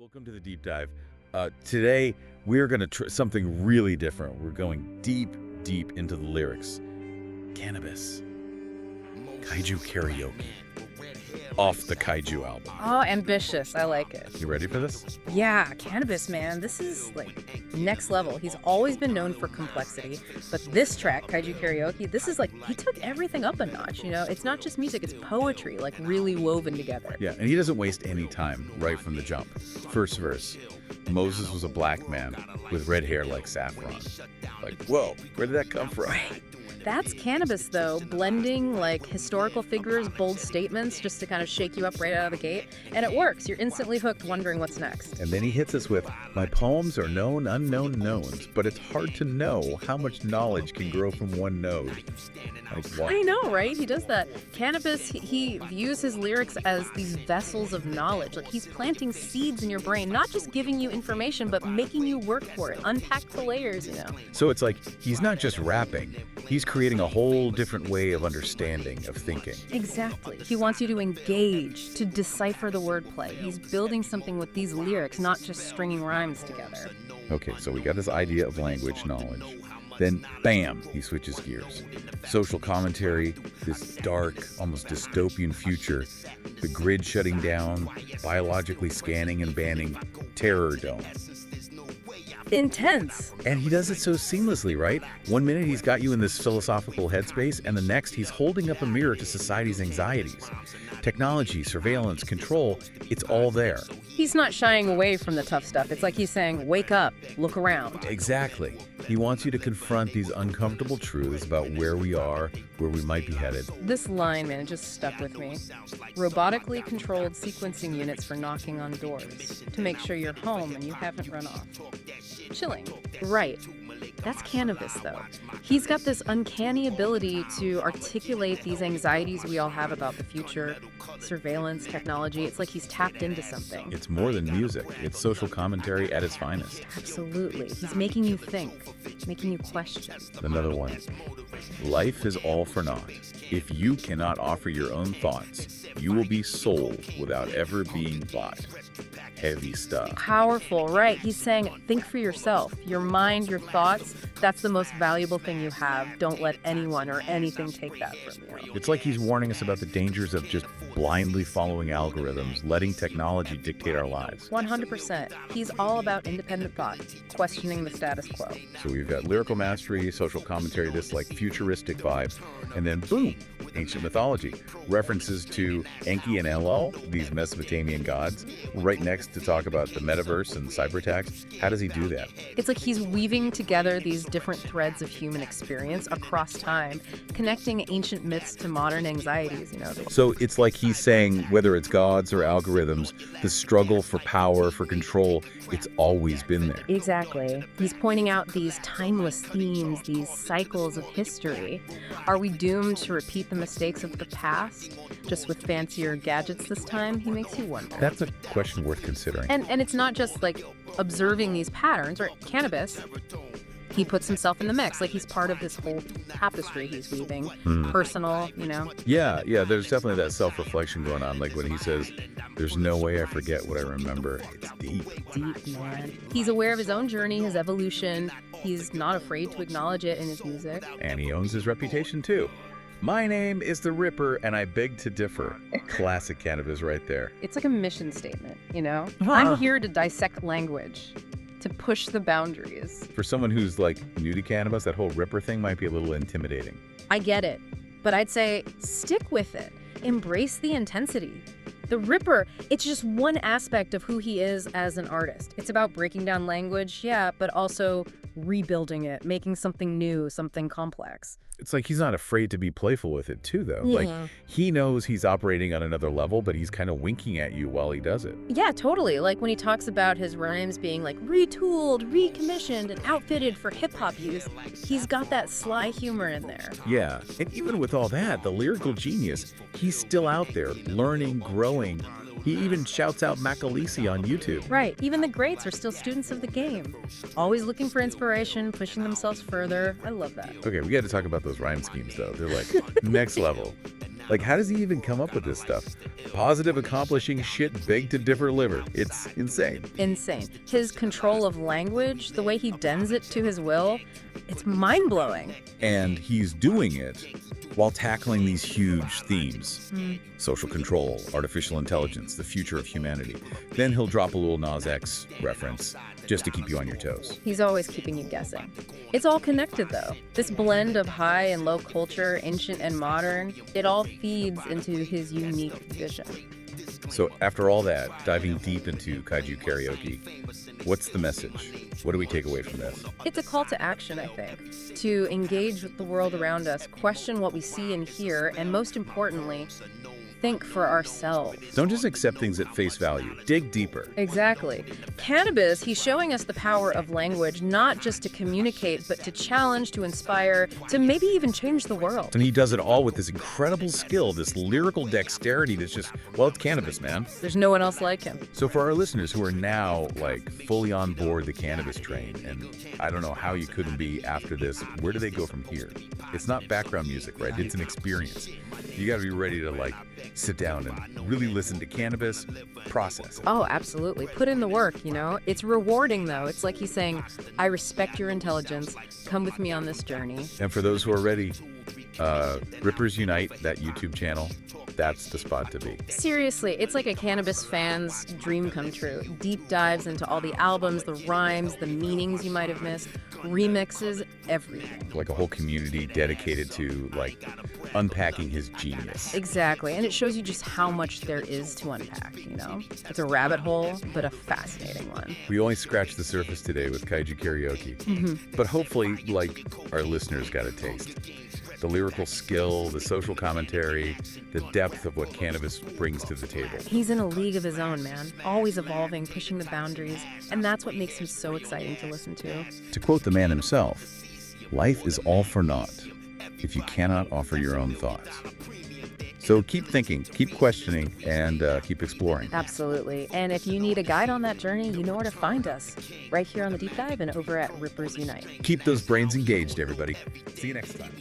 Welcome to the deep dive. Today, we're going to try something really different. We're going deep into the lyrics. Canibus. Kaiju Karaoke. Off the Kaiju album. Oh, ambitious. I like it. You ready for this? Yeah, Canibus, man. This is, like, next level. He's always been known for complexity, but this track, Kaiju Karaoke, this is like, he took everything up a notch, you know? It's not just music, it's poetry, like, really woven together. Yeah, and he doesn't waste any time right from the jump. First verse. Moses was a black man with red hair like saffron. Like, whoa, where did that come from? Right. That's Canibus, though, blending, like, historical figures, bold statements, just to kind of shake you up right out of the gate. And it works. You're instantly hooked, wondering what's next. And then he hits us with, my poems are known, unknown knowns, but it's hard to know how much knowledge can grow from one node. Like, what? I know, right? He does that. Canibus, he views his lyrics as these vessels of knowledge. Like, he's planting seeds in your brain, not just giving you information, but making you work for it, unpack the layers, you know? So it's like, he's not just rapping, he's creating a whole different way of understanding, of thinking. Exactly. He wants you to engage, to decipher the wordplay. He's building something with these lyrics, not just stringing rhymes together. Okay, so we got this idea of language knowledge. Then, bam, he switches gears. Social commentary, this dark, almost dystopian future, the grid shutting down, biologically scanning and banning, terror dome. Intense. And he does it so seamlessly, right? One minute he's got you in this philosophical headspace, and the next he's holding up a mirror to society's anxieties. Technology, surveillance, control, it's all there. He's not shying away from the tough stuff. It's like he's saying, wake up, look around. Exactly. He wants you to confront these uncomfortable truths about where we are, where we might be headed. This line, man, just stuck with me. Robotically controlled sequencing units for knocking on doors to make sure you're home and you haven't run off. Chilling. Right. That's Canibus, though. He's got this uncanny ability to articulate these anxieties we all have about the future, surveillance, technology. It's like he's tapped into something. It's more than music. It's social commentary at its finest. Absolutely. He's making you think, making you question. Another one. Life is all for naught. If you cannot offer your own thoughts, you will be sold without ever being bought. Heavy stuff. Powerful, right? He's saying, think for yourself. Your mind, your thoughts, that's the most valuable thing you have. Don't let anyone or anything take that from you. It's like he's warning us about the dangers of just blindly following algorithms, letting technology dictate our lives. 100%. He's all about independent thought, questioning the status quo. So we've got lyrical mastery, social commentary, this like futuristic vibe, and then boom, ancient mythology. References to Enki and Enlil, these Mesopotamian gods, right next to talk about the metaverse and cyber attacks. How does he do that? It's like he's weaving together these different threads of human experience across time, connecting ancient myths to modern anxieties, you know. So it's like he's saying, whether it's gods or algorithms, the struggle for power, for control, it's always been there. Exactly. He's pointing out these timeless themes, these cycles of history. Are we doomed to repeat the mistakes of the past, just with fancier gadgets this time? He makes you wonder. That's a question worth considering. And it's not just like observing these patterns, right? Canibus, he puts himself in the mix, like he's part of this whole tapestry he's weaving, personal, you know? Yeah, there's definitely that self-reflection going on, like when he says, there's no way I forget what I remember. It's deep. Deep, man. He's aware of his own journey, his evolution. He's not afraid to acknowledge it in his music. And he owns his reputation too. My name is the Ripper, and I beg to differ. Classic Canibus right there. It's like a mission statement, you know? I'm here to dissect language, to push the boundaries. For someone who's like new to Canibus, that whole Ripper thing might be a little intimidating. I get it, but I'd say stick with it. Embrace the intensity. The Ripper, it's just one aspect of who he is as an artist. It's about breaking down language, yeah, but also rebuilding it, making something new, something complex. It's like he's not afraid to be playful with it too, though. Yeah. Like, he knows he's operating on another level, but he's kind of winking at you while he does it. Yeah, totally. Like when he talks about his rhymes being like retooled, recommissioned, and outfitted for hip-hop use, he's got that sly humor in there. Yeah, and even with all that, the lyrical genius, he's still out there, learning, growing. He even shouts out Makalisi on YouTube. Right. Even the greats are still students of the game. Always looking for inspiration, pushing themselves further. I love that. Okay, we got to talk about those rhyme schemes, though. They're like next level. Like, how does he even come up with this stuff? Positive accomplishing shit beg to differ liver. It's insane. Insane. His control of language, the way he bends it to his will, it's mind-blowing. And he's doing it while tackling these huge themes. Social control, artificial intelligence, the future of humanity. Then he'll drop a little Nas X reference just to keep you on your toes. He's always keeping you guessing. It's all connected, though. This blend of high and low culture, ancient and modern, it all feeds into his unique vision. So after all that, diving deep into Kaiju Karaoke, what's the message? What do we take away from this? It's a call to action, I think, to engage with the world around us, question what we see and hear, and most importantly, think for ourselves. Don't just accept things at face value. Dig deeper. Exactly. Canibus, he's showing us the power of language, not just to communicate, but to challenge, to inspire, to maybe even change the world. And he does it all with this incredible skill, this lyrical dexterity that's just, well, it's Canibus, man. There's no one else like him. So for our listeners who are now, like, fully on board the Canibus train, and I don't know how you couldn't be after this, where do they go from here? It's not background music, right? It's an experience. You gotta be ready to, like, sit down and really listen to Canibus, process it. Oh, absolutely. Put in the work, you know? It's rewarding, though. It's like he's saying, I respect your intelligence. Come with me on this journey. And for those who are ready, Rippers Unite, that YouTube channel, that's the spot to be. Seriously, it's like a Canibus fan's dream come true. Deep dives into all the albums, the rhymes, the meanings you might have missed, remixes, everything. Like a whole community dedicated to, like, unpacking his genius. Exactly, and it shows you just how much there is to unpack, you know? It's a rabbit hole, but a fascinating one. We only scratched the surface today with Kaiju Karaoke, but hopefully, like, our listeners got a taste. The lyrical skill, the social commentary, the depth of what Canibus brings to the table. He's in a league of his own, man. Always evolving, pushing the boundaries, and that's what makes him so exciting to listen to. To quote the man himself, life is all for naught if you cannot offer your own thoughts. So keep thinking, keep questioning, and keep exploring. Absolutely. And if you need a guide on that journey, you know where to find us. Right here on The Deep Dive and over at Rippers Unite. Keep those brains engaged, everybody. See you next time.